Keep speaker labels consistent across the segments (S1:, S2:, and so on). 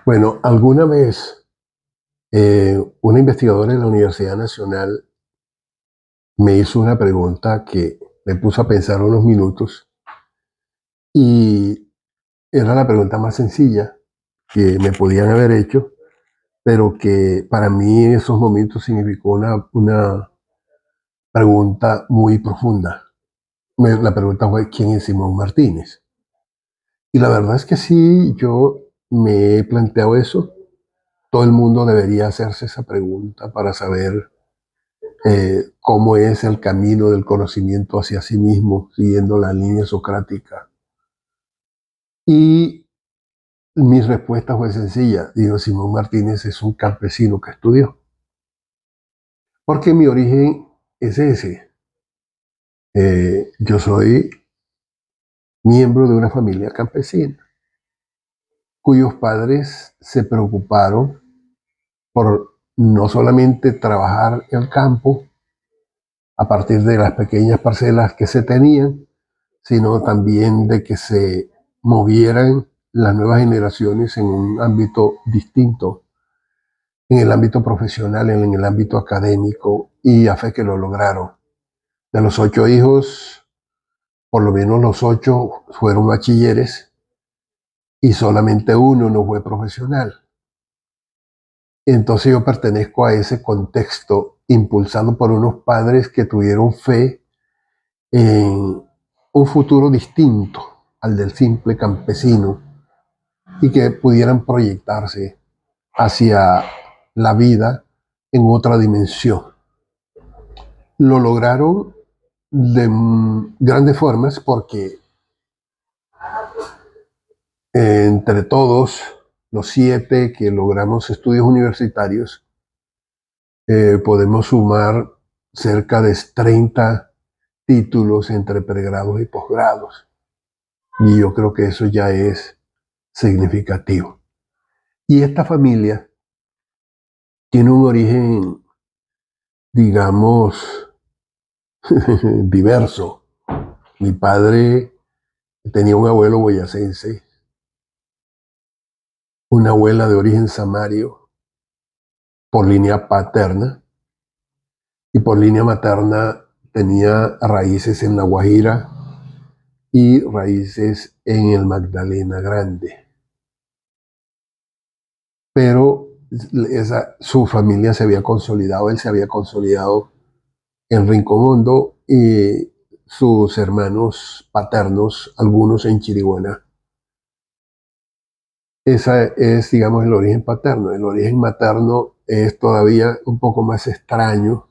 S1: Bueno, alguna vez una investigadora en la Universidad Nacional me hizo una pregunta que me puso a pensar unos minutos y era la pregunta más sencilla que me podían haber hecho, pero que para mí en esos momentos significó una pregunta muy profunda. La pregunta fue, ¿quién es Simón Martínez? Y la verdad es que sí, yo me he planteado eso. Todo el mundo debería hacerse esa pregunta para saber cómo es el camino del conocimiento hacia sí mismo, siguiendo la línea socrática. Y mi respuesta fue sencilla. Digo, Simón Martínez es un campesino que estudió. Porque mi origen es ese. Yo soy miembro de una familia campesina, cuyos padres se preocuparon por no solamente trabajar el campo a partir de las pequeñas parcelas que se tenían, sino también de que se movieran las nuevas generaciones en un ámbito distinto, en el ámbito profesional, en el ámbito académico, y a fe que lo lograron. De los 8 hijos, por lo menos los 8 fueron bachilleres y solamente uno no fue profesional. Entonces yo pertenezco a ese contexto impulsado por unos padres que tuvieron fe en un futuro distinto al del simple campesino y que pudieran proyectarse hacia la vida en otra dimensión. Lo lograron de grandes formas porque entre todos los 7 que logramos estudios universitarios, podemos sumar cerca de 30 títulos entre pregrados y posgrados. Y yo creo que eso ya es significativo. Y esta familia tiene un origen, digamos, diverso. Mi padre tenía un abuelo boyacense, una abuela de origen samario por línea paterna y por línea materna tenía raíces en La Guajira y raíces en el Magdalena Grande. Pero su familia se había consolidado, él se había consolidado en Rincón Hondo y sus hermanos paternos, algunos en Chiriguaná. Ese es, digamos, el origen paterno. El origen materno es todavía un poco más extraño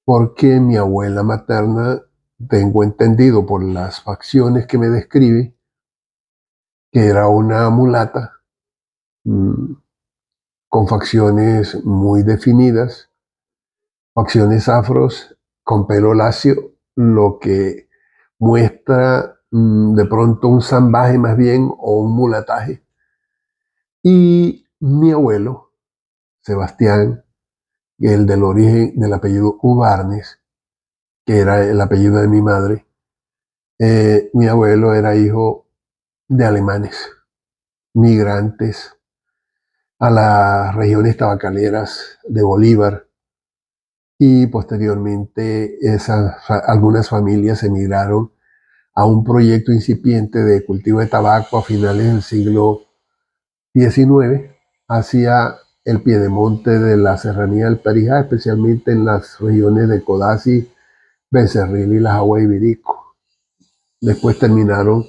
S1: porque mi abuela materna, tengo entendido por las facciones que me describe, que era una mulata mmm, con facciones muy definidas, facciones afros, con pelo lacio, lo que muestra de pronto un zambaje más bien o un mulataje. Y mi abuelo, Sebastián, el del origen del apellido Ubarnes, que era el apellido de mi madre, mi abuelo era hijo de alemanes, migrantes a las regiones tabacaleras de Bolívar y posteriormente algunas familias emigraron a un proyecto incipiente de cultivo de tabaco a finales del siglo XIX hacia el piedemonte de la serranía del Perijá, especialmente en las regiones de Codazzi, Becerril y las Aguas de Ibirico. Después terminaron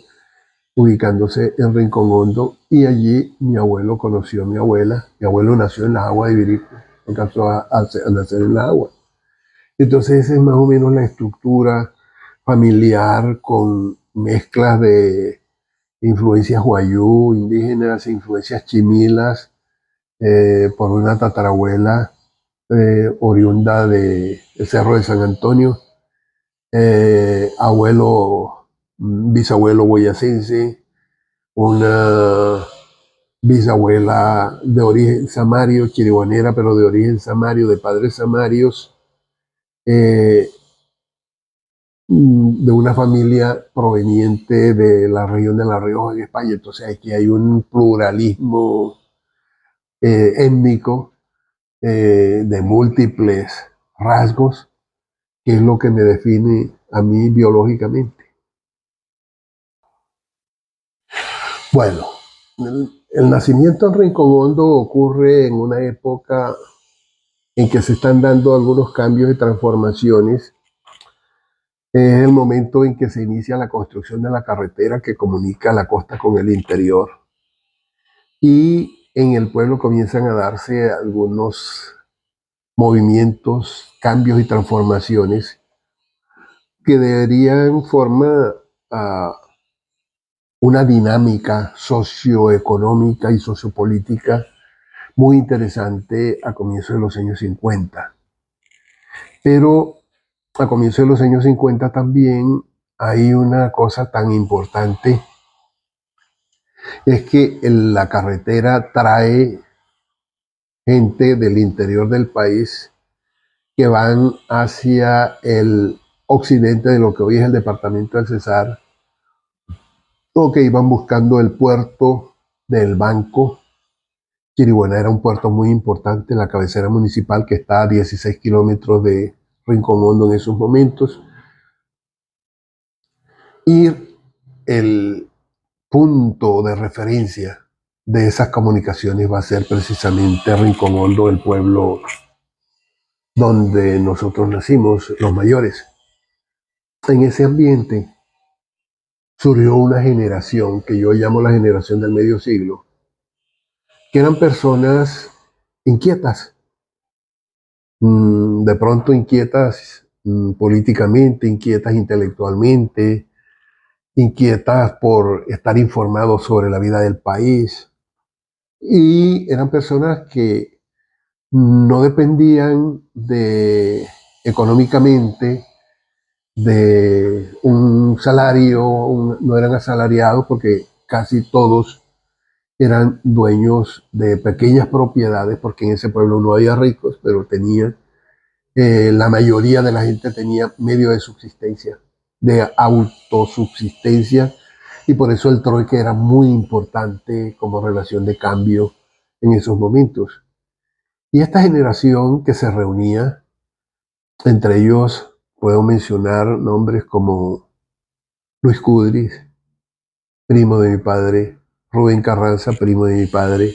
S1: ubicándose en Rincón Hondo y allí mi abuelo conoció a mi abuela. Mi abuelo nació en las Aguas de Ibirico, alcanzó a nacer en las aguas. Entonces esa es más o menos la estructura familiar con mezclas de influencias guayú, indígenas, influencias chimilas, por una tatarabuela oriunda del Cerro de San Antonio, bisabuelo boyacense, una bisabuela de origen samario, chiriguanera, pero de origen samario, de padres samarios, eh, de una familia proveniente de la región de La Rioja en España. Entonces aquí hay un pluralismo étnico, de múltiples rasgos, que es lo que me define a mí biológicamente. Bueno, el nacimiento en Rincón Hondo ocurre en una época en que se están dando algunos cambios y transformaciones. Es el momento en que se inicia la construcción de la carretera que comunica la costa con el interior. Y en el pueblo comienzan a darse algunos movimientos, cambios y transformaciones que darían forma a una dinámica socioeconómica y sociopolítica muy interesante a comienzos de los años 50. Pero a comienzos de los años 50 también hay una cosa tan importante, es que la carretera trae gente del interior del país que van hacia el occidente de lo que hoy es el departamento del Cesar, o que iban buscando el puerto del Banco. Chiribuena era un puerto muy importante, la cabecera municipal que está a 16 kilómetros de Rincón Hondo en esos momentos. Y el punto de referencia de esas comunicaciones va a ser precisamente Rincón Hondo, el pueblo donde nosotros nacimos, los mayores. En ese ambiente surgió una generación que yo llamo la generación del medio siglo, que eran personas inquietas, de pronto inquietas políticamente, inquietas intelectualmente, inquietas por estar informados sobre la vida del país, y eran personas que no dependían de económicamente de un salario, no eran asalariados porque casi todos eran dueños de pequeñas propiedades, porque en ese pueblo no había ricos, pero tenían, la mayoría de la gente tenía medio de subsistencia, de autosubsistencia, y por eso el trueque era muy importante como relación de cambio en esos momentos. Y esta generación que se reunía, entre ellos puedo mencionar nombres como Luis Cudris, primo de mi padre, Rubén Carranza, primo de mi padre,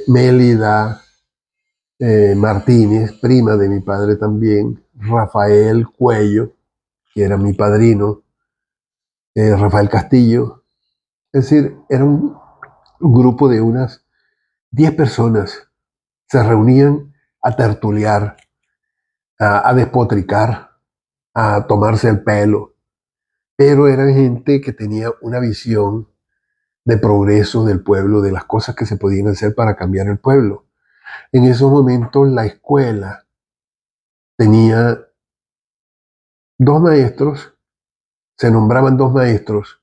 S1: Mélida Martínez, prima de mi padre también, Rafael Cuello, que era mi padrino, Rafael Castillo. Es decir, era un grupo de unas 10 personas. Se reunían a tertuliar, a despotricar, a tomarse el pelo, pero eran gente que tenía una visión de progreso del pueblo, de las cosas que se podían hacer para cambiar el pueblo. En esos momentos la escuela tenía dos maestros, se nombraban dos maestros,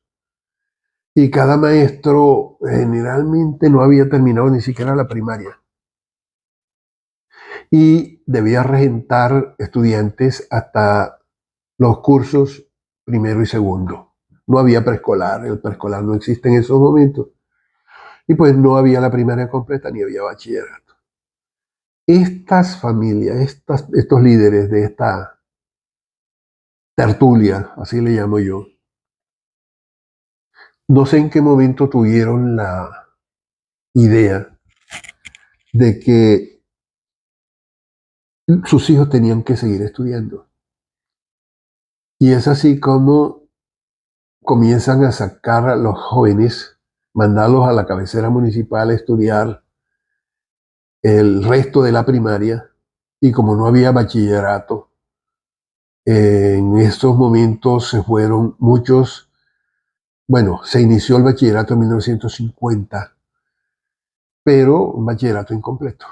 S1: y cada maestro generalmente no había terminado ni siquiera la primaria, y debía regentar estudiantes hasta los cursos primero y segundo. No había preescolar, el preescolar no existe en esos momentos, y pues no había la primaria completa ni había bachillerato. Estas familias, estos líderes de esta tertulia, así le llamo yo, no sé en qué momento tuvieron la idea de que sus hijos tenían que seguir estudiando. Y es así como comienzan a sacar a los jóvenes, mandarlos a la cabecera municipal a estudiar el resto de la primaria, y como no había bachillerato, en estos momentos se fueron muchos. Bueno, se inició el bachillerato en 1950, pero un bachillerato incompleto.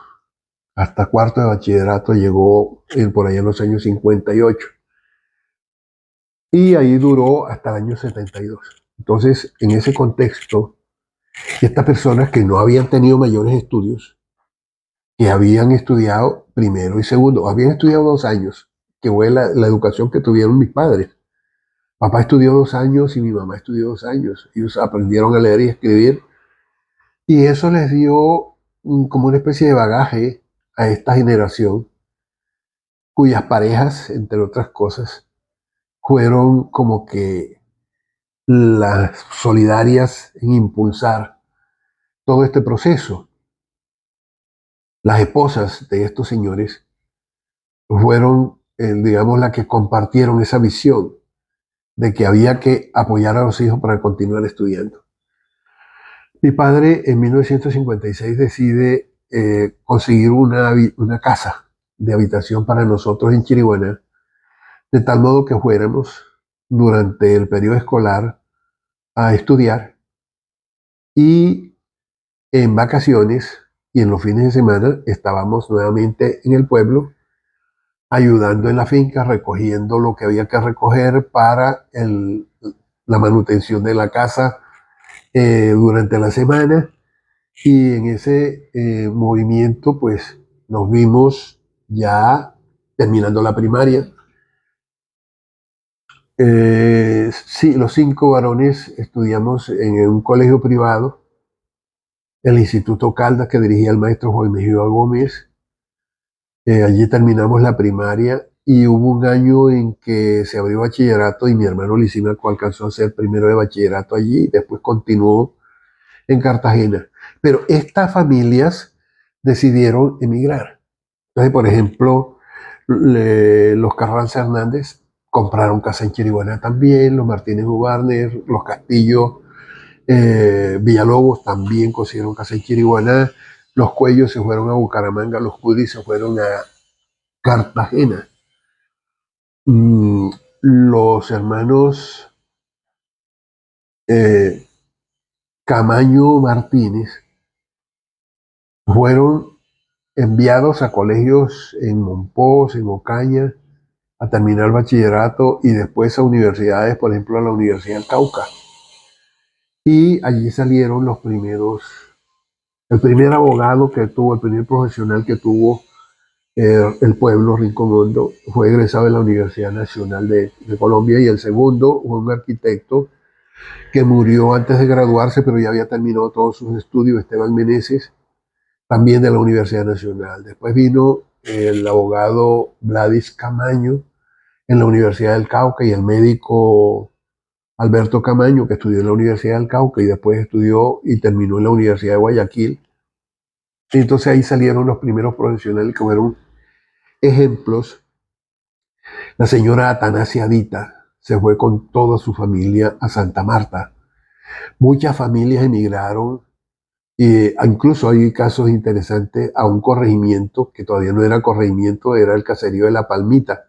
S1: Hasta cuarto de bachillerato llegó por allá en los años 58. Y ahí duró hasta el año 72. Entonces, en ese contexto, estas personas que no habían tenido mayores estudios, que habían estudiado primero y segundo, habían estudiado 2 años, que fue la educación que tuvieron mis padres. Papá estudió 2 años y mi mamá estudió 2 años. Ellos aprendieron a leer y escribir, y eso les dio como una especie de bagaje a esta generación, cuyas parejas, entre otras cosas, fueron como que las solidarias en impulsar todo este proceso. Las esposas de estos señores fueron, digamos, las que compartieron esa visión de que había que apoyar a los hijos para continuar estudiando. Mi padre en 1956 decide conseguir una casa de habitación para nosotros en Chiriguaná, de tal modo que fuéramos durante el periodo escolar a estudiar y en vacaciones y en los fines de semana estábamos nuevamente en el pueblo ayudando en la finca, recogiendo lo que había que recoger para la manutención de la casa durante la semana. Y en ese movimiento, pues nos vimos ya terminando la primaria. Sí, los 5 varones estudiamos en un colegio privado, el Instituto Caldas, que dirigía el maestro Juan Mejía Gómez. Allí terminamos la primaria y hubo un año en que se abrió bachillerato y mi hermano Lisímaco alcanzó a ser primero de bachillerato allí y después continuó en Cartagena. Pero estas familias decidieron emigrar. Entonces, por ejemplo, los Carranza Hernández compraron casa en Chiriguaná también, los Martínez Ubarner, los Castillo Villalobos también consiguieron casa en Chiriguaná, los Cuellos se fueron a Bucaramanga, los Cudis se fueron a Cartagena. Los hermanos eh, Camaño Martínez fueron enviados a colegios en Monpós, en Ocaña, a terminar el bachillerato y después a universidades, por ejemplo, a la Universidad del Cauca. Y allí salieron el primer abogado que tuvo, el primer profesional que tuvo el pueblo Rincón Hondo, fue egresado de la Universidad Nacional de Colombia, y el segundo fue un arquitecto que murió antes de graduarse, pero ya había terminado todos sus estudios, Esteban Meneses, también de la Universidad Nacional. Después vino el abogado Vladis Camaño en la Universidad del Cauca, y el médico Alberto Camaño, que estudió en la Universidad del Cauca y después estudió y terminó en la Universidad de Guayaquil. Y entonces ahí salieron los primeros profesionales que fueron ejemplos. La señora Atanasia Dita se fue con toda su familia a Santa Marta. Muchas familias emigraron, incluso hay casos interesantes, a un corregimiento que todavía no era corregimiento, era el caserío de La Palmita.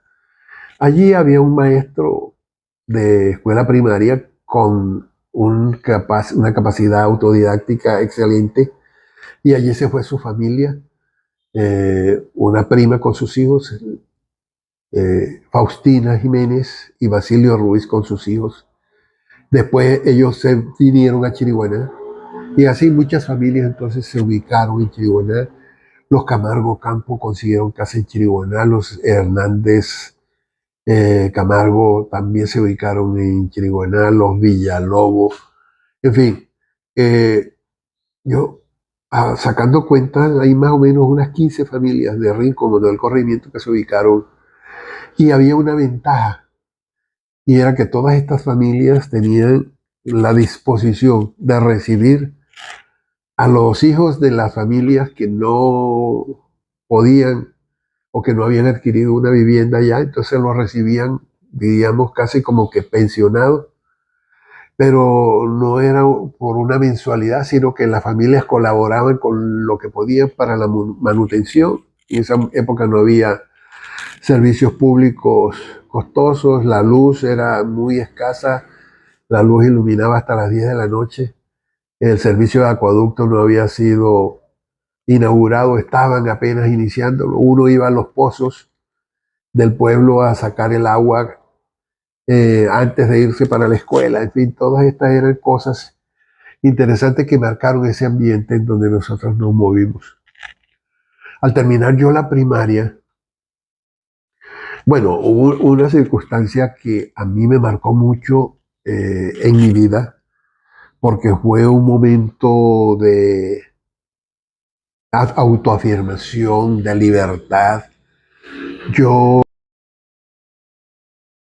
S1: Allí había un maestro de escuela primaria con una capacidad autodidáctica excelente, y allí se fue su familia, una prima con sus hijos, Faustina Jiménez y Basilio Ruiz con sus hijos. Después ellos se vinieron a Chiriguaná y así muchas familias entonces se ubicaron en Chiriguaná. Los Camargo Campo consiguieron casa en Chiriguaná, los Hernández Camargo también se ubicaron en Chiriguaná, los Villalobos, en fin. Yo, sacando cuentas, hay más o menos unas 15 familias de Rincón del corregimiento que se ubicaron, y había una ventaja, y era que todas estas familias tenían la disposición de recibir a los hijos de las familias que no podían o que no habían adquirido una vivienda ya, entonces los recibían, diríamos, casi como que pensionados, pero no era por una mensualidad, sino que las familias colaboraban con lo que podían para la manutención. En esa época no había servicios públicos costosos, la luz era muy escasa, la luz iluminaba hasta las 10 de la noche, el servicio de acueducto no había sido inaugurado, estaban apenas iniciándolo, uno iba a los pozos del pueblo a sacar el agua antes de irse para la escuela, en fin, todas estas eran cosas interesantes que marcaron ese ambiente en donde nosotros nos movimos. Al terminar yo la primaria, bueno, hubo una circunstancia que a mí me marcó mucho en mi vida, porque fue un momento autoafirmación, de libertad. Yo